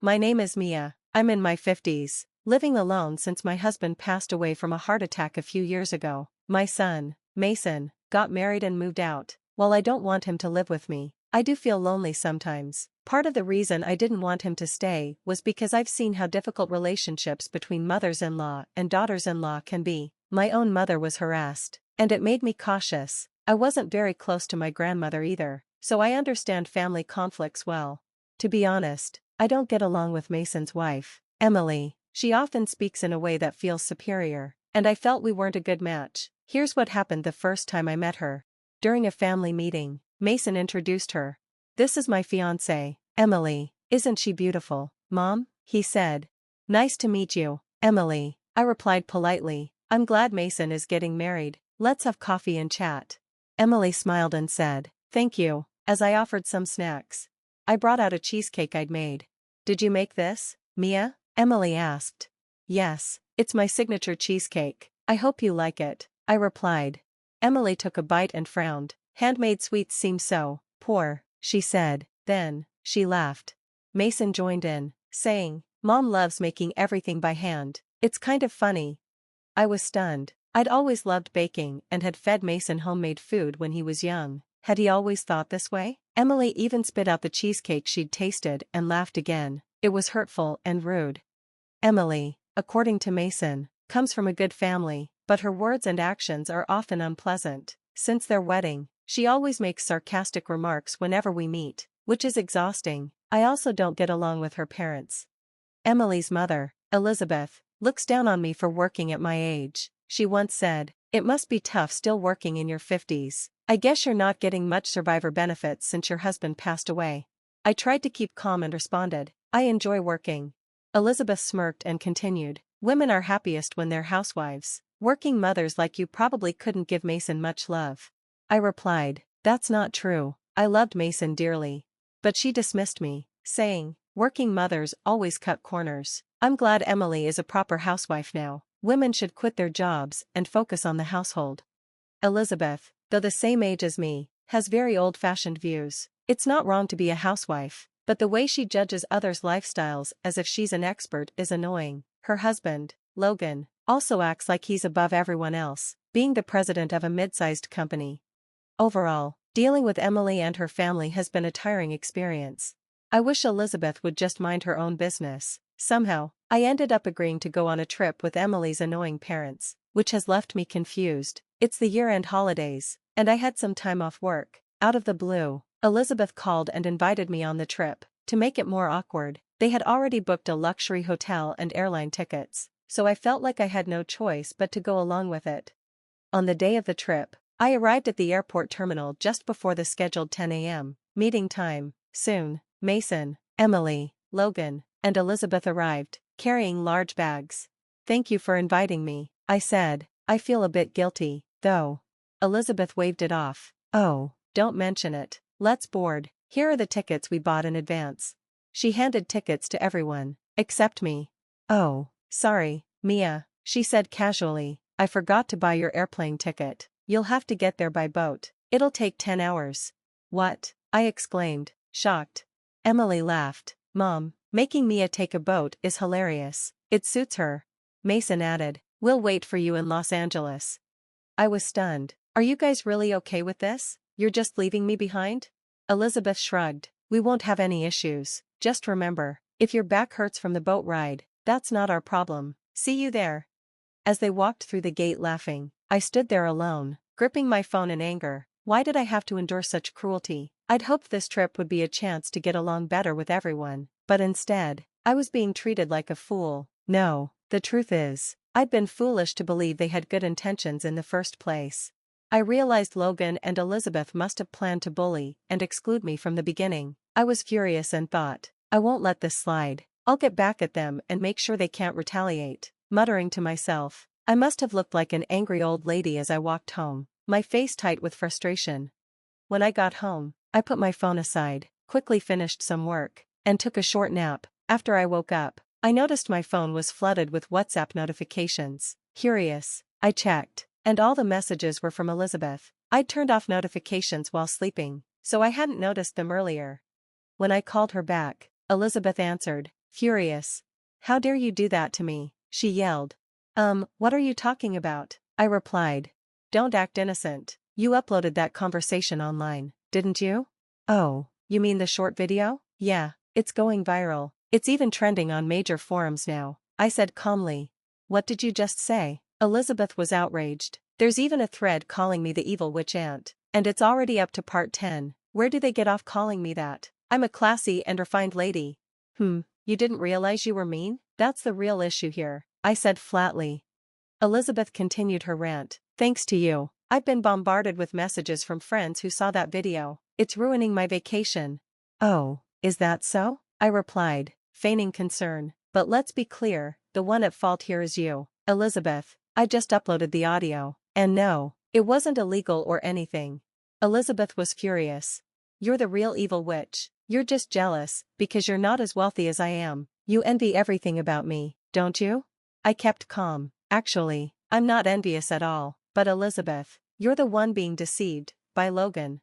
My name is Mia. I'm in my 50s, living alone since my husband passed away from a heart attack a few years ago. My son, Mason, got married and moved out. While I don't want him to live with me, I do feel lonely sometimes. Part of the reason I didn't want him to stay was because I've seen how difficult relationships between mothers-in-law and daughters-in-law can be. My own mother was harassed, and it made me cautious. I wasn't very close to my grandmother either, so I understand family conflicts well. To be honest, I don't get along with Mason's wife, Emily. She often speaks in a way that feels superior, and I felt we weren't a good match. Here's what happened the first time I met her. During a family meeting, Mason introduced her. "This is my fiancée, Emily. Isn't she beautiful, Mom?" he said. "Nice to meet you, Emily," I replied politely. "I'm glad Mason is getting married. Let's have coffee and chat." Emily smiled and said, "Thank you," as I offered some snacks. I brought out a cheesecake I'd made. "Did you make this, Mia?" Emily asked. "Yes, it's my signature cheesecake. I hope you like it," I replied. Emily took a bite and frowned. "Handmade sweets seem so poor," she said. Then, she laughed. Mason joined in, saying, "Mom loves making everything by hand. It's kind of funny." I was stunned. I'd always loved baking and had fed Mason homemade food when he was young. Had he always thought this way? Emily even spit out the cheesecake she'd tasted and laughed again. It was hurtful and rude. Emily, according to Mason, comes from a good family, but her words and actions are often unpleasant. Since their wedding, she always makes sarcastic remarks whenever we meet, which is exhausting. I also don't get along with her parents. Emily's mother, Elizabeth, looks down on me for working at my age. She once said, "It must be tough still working in your 50s. I guess you're not getting much survivor benefits since your husband passed away." I tried to keep calm and responded, "I enjoy working." Elizabeth smirked and continued, "Women are happiest when they're housewives. Working mothers like you probably couldn't give Mason much love." I replied, "That's not true. I loved Mason dearly." But she dismissed me, saying, "Working mothers always cut corners." I'm glad Emily is a proper housewife now. Women should quit their jobs and focus on the household. Elizabeth, though the same age as me, has very old-fashioned views. It's not wrong to be a housewife, but the way she judges others' lifestyles as if she's an expert is annoying. Her husband, Logan, also acts like he's above everyone else, being the president of a mid-sized company. Overall, dealing with Emily and her family has been a tiring experience. I wish Elizabeth would just mind her own business. Somehow, I ended up agreeing to go on a trip with Emily's annoying parents, which has left me confused. It's the year-end holidays, and I had some time off work. Out of the blue, Elizabeth called and invited me on the trip. To make it more awkward, they had already booked a luxury hotel and airline tickets, so I felt like I had no choice but to go along with it. On the day of the trip, I arrived at the airport terminal just before the scheduled 10 a.m. meeting time. Soon, Mason, Emily, Logan, and Elizabeth arrived, carrying large bags. "Thank you for inviting me," I said. "I feel a bit guilty, though." Elizabeth waved it off. "Oh, don't mention it. Let's board. Here are the tickets we bought in advance." She handed tickets to everyone, except me. "Oh, sorry, Mia," she said casually. "I forgot to buy your airplane ticket. You'll have to get there by boat. It'll take 10 hours. "What?" I exclaimed, shocked. Emily laughed. "Mom, making Mia take a boat is hilarious. It suits her." Mason added, "We'll wait for you in Los Angeles." I was stunned. "Are you guys really okay with this? You're just leaving me behind?" Elizabeth shrugged. "We won't have any issues. Just remember, if your back hurts from the boat ride, that's not our problem. See you there." As they walked through the gate laughing, I stood there alone, gripping my phone in anger. Why did I have to endure such cruelty? I'd hoped this trip would be a chance to get along better with everyone, but instead, I was being treated like a fool. No, the truth is, I'd been foolish to believe they had good intentions in the first place. I realized Logan and Elizabeth must have planned to bully and exclude me from the beginning. I was furious and thought, I won't let this slide. I'll get back at them and make sure they can't retaliate. Muttering to myself, I must have looked like an angry old lady as I walked home, my face tight with frustration. When I got home, I put my phone aside, quickly finished some work, and took a short nap. After I woke up, I noticed my phone was flooded with WhatsApp notifications. Curious, I checked, and all the messages were from Elizabeth. I'd turned off notifications while sleeping, so I hadn't noticed them earlier. When I called her back, Elizabeth answered, furious. How dare you do that to me, she yelled. What are you talking about? I replied. Don't act innocent. You uploaded that conversation online, didn't you? Oh, you mean the short video? Yeah, it's going viral. It's even trending on major forums now, I said calmly. What did you just say? Elizabeth was outraged. There's even a thread calling me the evil witch aunt, and it's already up to part 10. Where do they get off calling me that? I'm a classy and refined lady. You didn't realize you were mean? That's the real issue here, I said flatly. Elizabeth continued her rant. Thanks to you, I've been bombarded with messages from friends who saw that video. It's ruining my vacation. Oh, is that so? I replied, feigning concern. But let's be clear, the one at fault here is you, Elizabeth. I just uploaded the audio. And no, it wasn't illegal or anything. Elizabeth was furious. You're the real evil witch. You're just jealous, because you're not as wealthy as I am. You envy everything about me, don't you? I kept calm. Actually, I'm not envious at all, but Elizabeth, you're the one being deceived by Logan.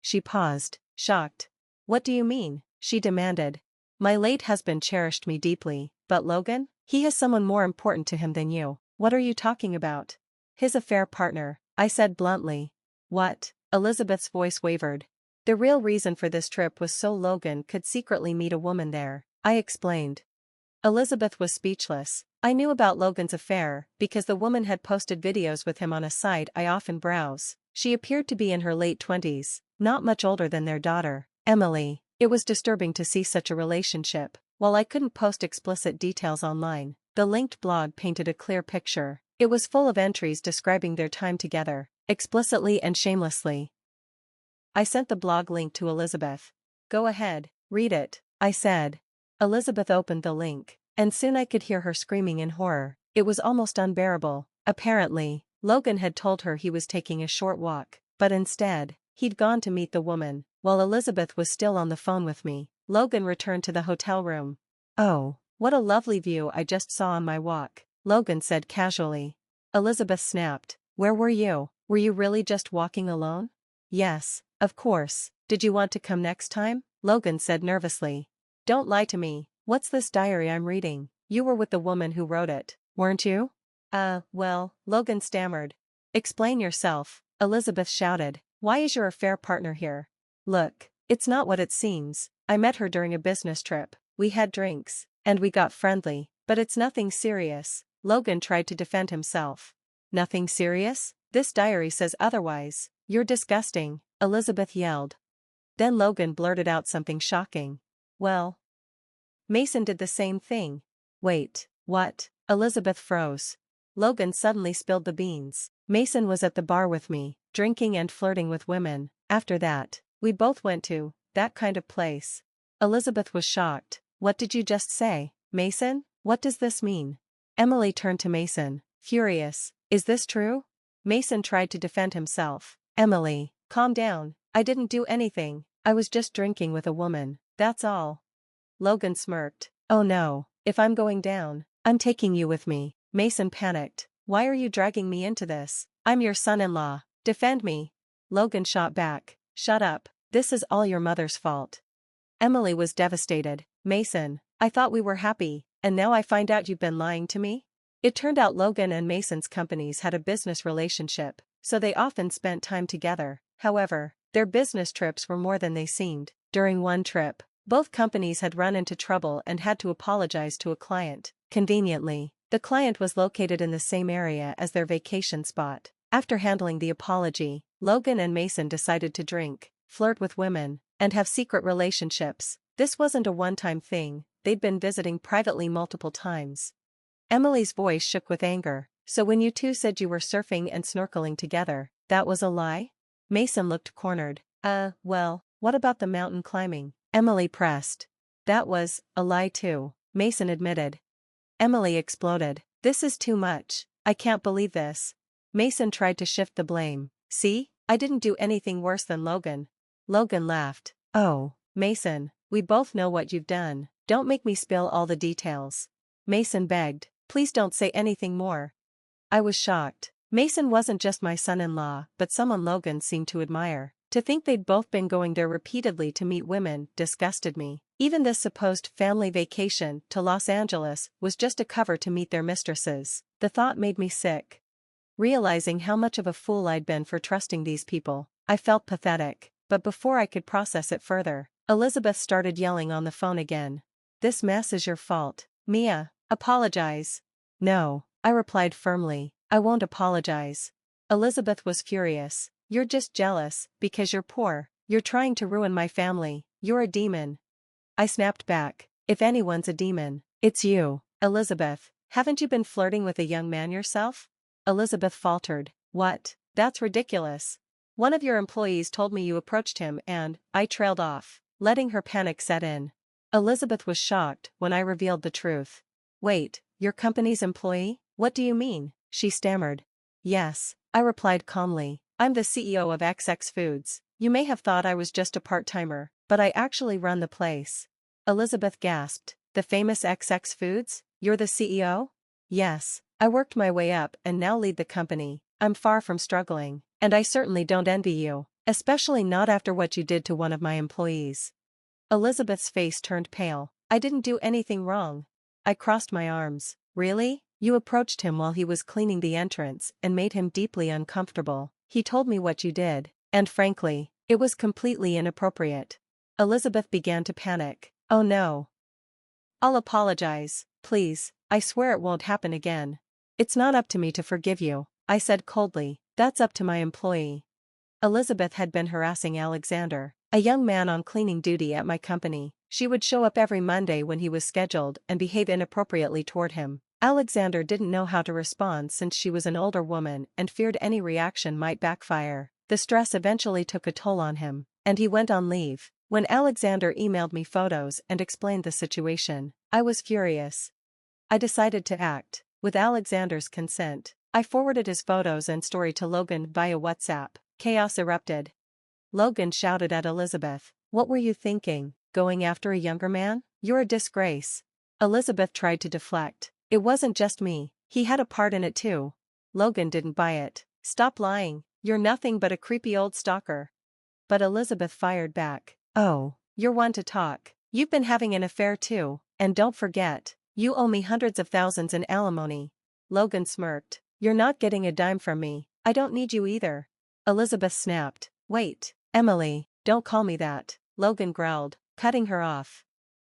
She paused, shocked. What do you mean? She demanded. My late husband cherished me deeply, but Logan? He has someone more important to him than you. What are you talking about? His affair partner, I said bluntly. What? Elizabeth's voice wavered. The real reason for this trip was so Logan could secretly meet a woman there, I explained. Elizabeth was speechless. I knew about Logan's affair because the woman had posted videos with him on a site I often browse. She appeared to be in her late 20s, not much older than their daughter, Emily. It was disturbing to see such a relationship. While I couldn't post explicit details online, the linked blog painted a clear picture. It was full of entries describing their time together, explicitly and shamelessly. I sent the blog link to Elizabeth. Go ahead, read it, I said. Elizabeth opened the link, and soon I could hear her screaming in horror. It was almost unbearable. Apparently, Logan had told her he was taking a short walk, but instead, he'd gone to meet the woman. While Elizabeth was still on the phone with me, Logan returned to the hotel room. Oh, what a lovely view I just saw on my walk, Logan said casually. Elizabeth snapped. Where were you? Were you really just walking alone? Yes, of course. Did you want to come next time? Logan said nervously. Don't lie to me. What's this diary I'm reading? You were with the woman who wrote it, weren't you? Well, Logan stammered. Explain yourself, Elizabeth shouted. Why is your affair partner here? Look, it's not what it seems. I met her during a business trip. We had drinks, and we got friendly, but it's nothing serious. Logan tried to defend himself. Nothing serious? This diary says otherwise. You're disgusting, Elizabeth yelled. Then Logan blurted out something shocking. Well, Mason did the same thing. Wait, what? Elizabeth froze. Logan suddenly spilled the beans. Mason was at the bar with me, drinking and flirting with women. After that, we both went to that kind of place. Elizabeth was shocked. What did you just say, Mason? What does this mean? Emily turned to Mason, furious. Is this true? Mason tried to defend himself. Emily, calm down. I didn't do anything. I was just drinking with a woman, that's all. Logan smirked. Oh no, if I'm going down, I'm taking you with me. Mason panicked. Why are you dragging me into this? I'm your son-in-law. Defend me. Logan shot back. Shut up. This is all your mother's fault. Emily was devastated. Mason, I thought we were happy, and now I find out you've been lying to me? It turned out Logan and Mason's companies had a business relationship, so they often spent time together. However, their business trips were more than they seemed. During one trip, both companies had run into trouble and had to apologize to a client. Conveniently, the client was located in the same area as their vacation spot. After handling the apology, Logan and Mason decided to drink, flirt with women, and have secret relationships. This wasn't a one-time thing, they'd been visiting privately multiple times. Emily's voice shook with anger. So when you two said you were surfing and snorkeling together, that was a lie? Mason looked cornered. Well, what about the mountain climbing? Emily pressed. That was a lie too, Mason admitted. Emily exploded. This is too much. I can't believe this. Mason tried to shift the blame. See, I didn't do anything worse than Logan. Logan laughed. Oh, Mason, we both know what you've done. Don't make me spill all the details. Mason begged. Please don't say anything more. I was shocked. Mason wasn't just my son-in-law, but someone Logan seemed to admire. To think they'd both been going there repeatedly to meet women disgusted me. Even this supposed family vacation to Los Angeles was just a cover to meet their mistresses. The thought made me sick. Realizing how much of a fool I'd been for trusting these people, I felt pathetic. But before I could process it further, Elizabeth started yelling on the phone again. "This mess is your fault. Mia, apologize." "No," I replied firmly, "I won't apologize." Elizabeth was furious. "You're just jealous, because you're poor. You're trying to ruin my family. You're a demon." I snapped back. "If anyone's a demon, it's you, Elizabeth. Haven't you been flirting with a young man yourself?" Elizabeth faltered. "What? That's ridiculous. One of your employees told me you approached him and I trailed off," letting her panic set in. Elizabeth was shocked when I revealed the truth. "Wait, your company's employee? What do you mean?" she stammered. "Yes," I replied calmly, "I'm the CEO of XX Foods. You may have thought I was just a part-timer, but I actually run the place." Elizabeth gasped. "The famous XX Foods? You're the CEO?" "Yes, I worked my way up and now lead the company. I'm far from struggling, and I certainly don't envy you, especially not after what you did to one of my employees." Elizabeth's face turned pale. "I didn't do anything wrong." I crossed my arms. "Really? You approached him while he was cleaning the entrance and made him deeply uncomfortable. He told me what you did, and frankly, it was completely inappropriate." Elizabeth began to panic. "Oh no. I'll apologize, please. I swear it won't happen again." "It's not up to me to forgive you," I said coldly. "That's up to my employee." Elizabeth had been harassing Alexander, a young man on cleaning duty at my company. She would show up every Monday when he was scheduled and behave inappropriately toward him. Alexander didn't know how to respond since she was an older woman and feared any reaction might backfire. The stress eventually took a toll on him, and he went on leave. When Alexander emailed me photos and explained the situation, I was furious. I decided to act. With Alexander's consent, I forwarded his photos and story to Logan via WhatsApp. Chaos erupted. Logan shouted at Elizabeth, "What were you thinking, going after a younger man? You're a disgrace." Elizabeth tried to deflect. "It wasn't just me, he had a part in it too." Logan didn't buy it. "Stop lying, you're nothing but a creepy old stalker." But Elizabeth fired back. "Oh, you're one to talk. You've been having an affair too, and don't forget, you owe me hundreds of thousands in alimony." Logan smirked. "You're not getting a dime from me, I don't need you either." Elizabeth snapped. "Wait, Emily, don't call me that," Logan growled, cutting her off.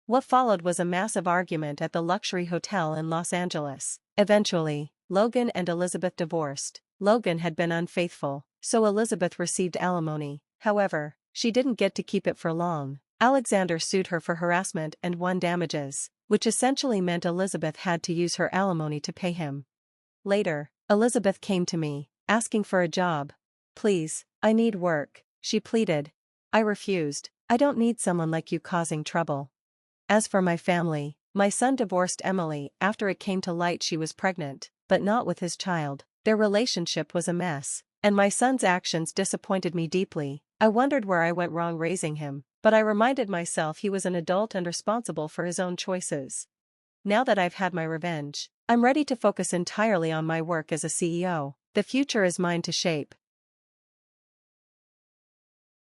What followed was a massive argument at the luxury hotel in Los Angeles. Eventually, Logan and Elizabeth divorced. Logan had been unfaithful, so Elizabeth received alimony. However, she didn't get to keep it for long. Alexander sued her for harassment and won damages, which essentially meant Elizabeth had to use her alimony to pay him. Later, Elizabeth came to me, asking for a job. "Please, I need work," she pleaded. I refused. "I don't need someone like you causing trouble." As for my family, my son divorced Emily after it came to light she was pregnant, but not with his child. Their relationship was a mess, and my son's actions disappointed me deeply. I wondered where I went wrong raising him, but I reminded myself he was an adult and responsible for his own choices. Now that I've had my revenge, I'm ready to focus entirely on my work as a CEO. The future is mine to shape.